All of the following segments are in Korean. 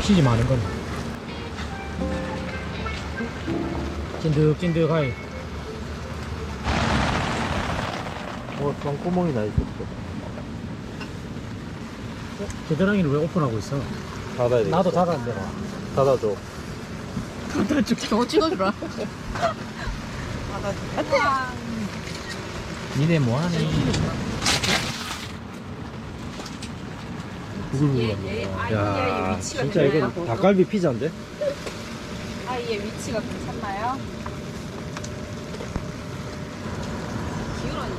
치즈 많은 건 찐득찐득하이. 똥구멍이 나 있었어. 겨드랑이를 왜 오픈하고 있어? 닫아야 돼. 나도 닫았는데. 닫아줘. 닫아줄게. 저거 찍어주라. 니네 뭐하니? 야, 진짜 이거 닭갈비 피자인데? 아이의 위치가 괜찮나요? 기울어니.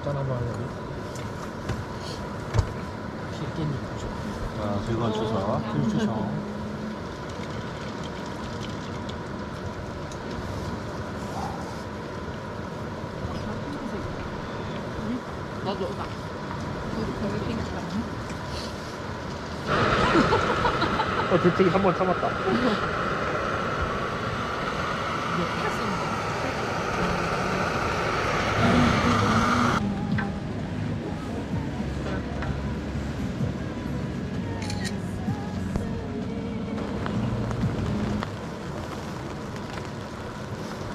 짠 한번 하려고. 깻잎 줘. 아, 그건 주서. 주셔. 나도 나. 우리 핑크 대책이 한 번 참았다.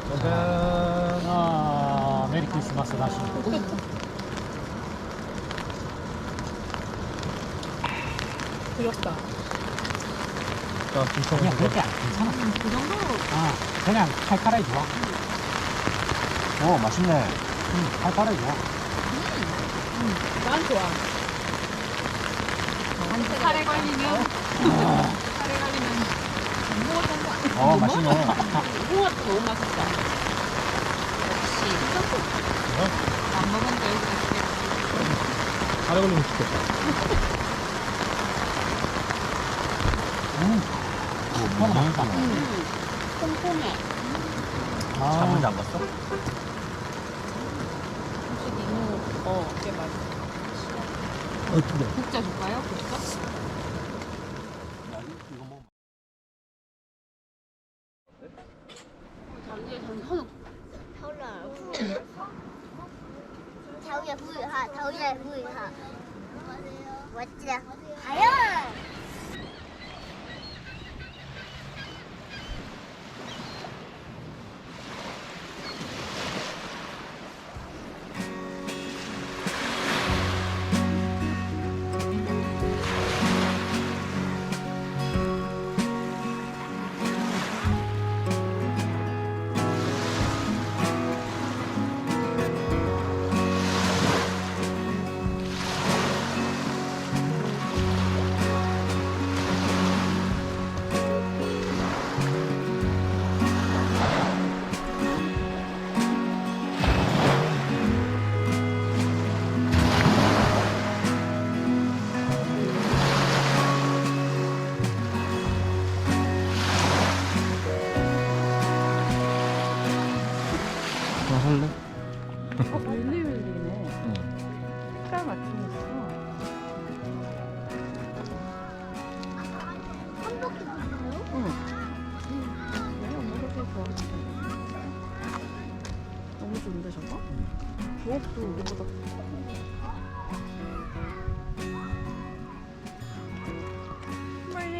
짜잔. 아, 메리 크리스마스 다시. 귀엽다. 자, 그냥 그렇게 안 괜찮아. 그 정도로. 아, 그냥 칼칼하게 좋아. 오, 맛있네. 칼칼하게 좋아. 난 좋아. 살에 걸리면 살에 걸리면 무궁화 정도 아니야? 맛있네. 무궁화도 너무 맛있다. 역시 안 먹으니까 여기 맛있겠다. 살에 걸리면 죽겠다. 너무 맛있다. 콩콩해. 잠은 잠갔어? 혹시 니노 꽤 맛있어. 어떻게? 국자 줄까요? 국자?头也不语哈，头也不语哈。我讲，还要。 할래? 윌리윌리네. 색깔 맞춤 있어. 한복도 보세요? 응. 너무 좋은데 저거? 부엌도 이거보다. 빨리.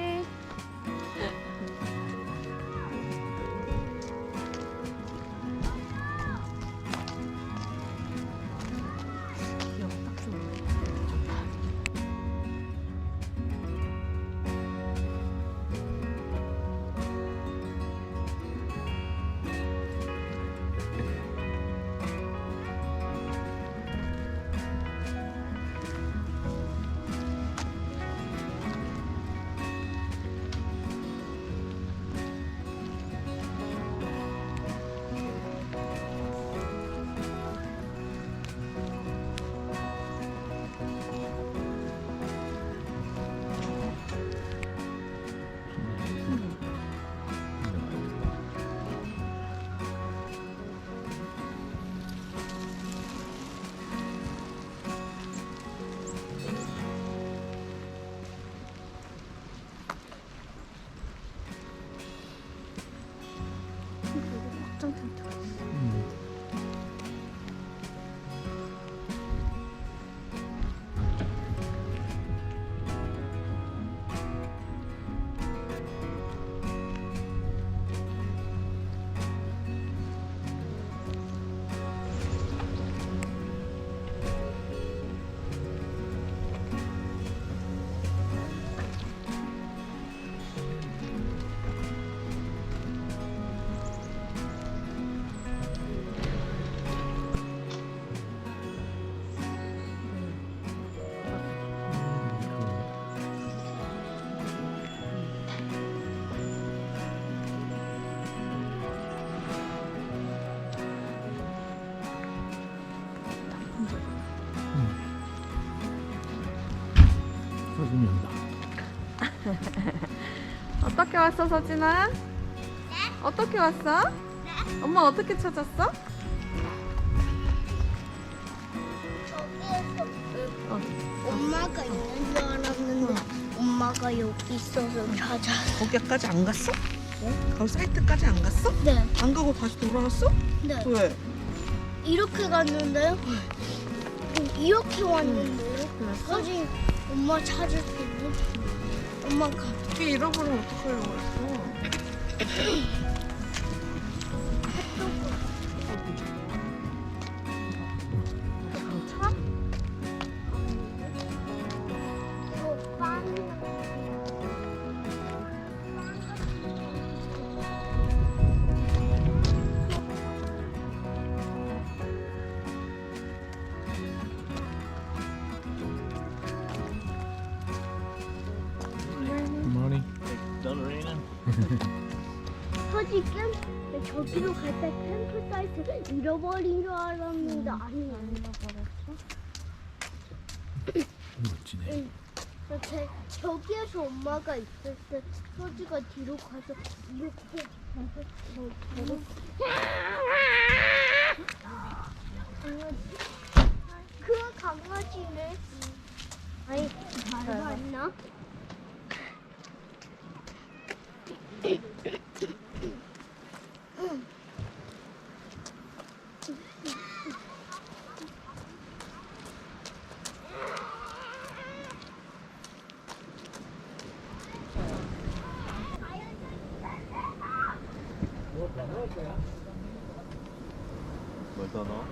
찍으면 어떻게 왔어, 서진아? 어떻게 왔어? 엄마 어떻게 찾았어? 저기에서 엄마가 있는 줄 알았는데 엄마가 여기 있어서 찾았어. 거기까지 안 갔어? 거기 사이트까지 안 갔어? 네. 안 가고 다시 돌아왔어? 네. 왜? 이렇게 갔는데요? 이렇게 왔는데요? 그랬어? 서진 엄마 찾을 때는 엄마가 길 잃어버리면 어떡하려고 했어? 차? 빵 머리. 서진 저기로 갈 때 캠프 사이트 잃어버린 줄 알았는데 아니 안 잃어버렸어? 멋지네. 저기에서 엄마가 있을 때 서지가 뒤로 가서 이렇게 가서 강아지 그 강아지네. 아니 닮았나? 뭘 더 넣어?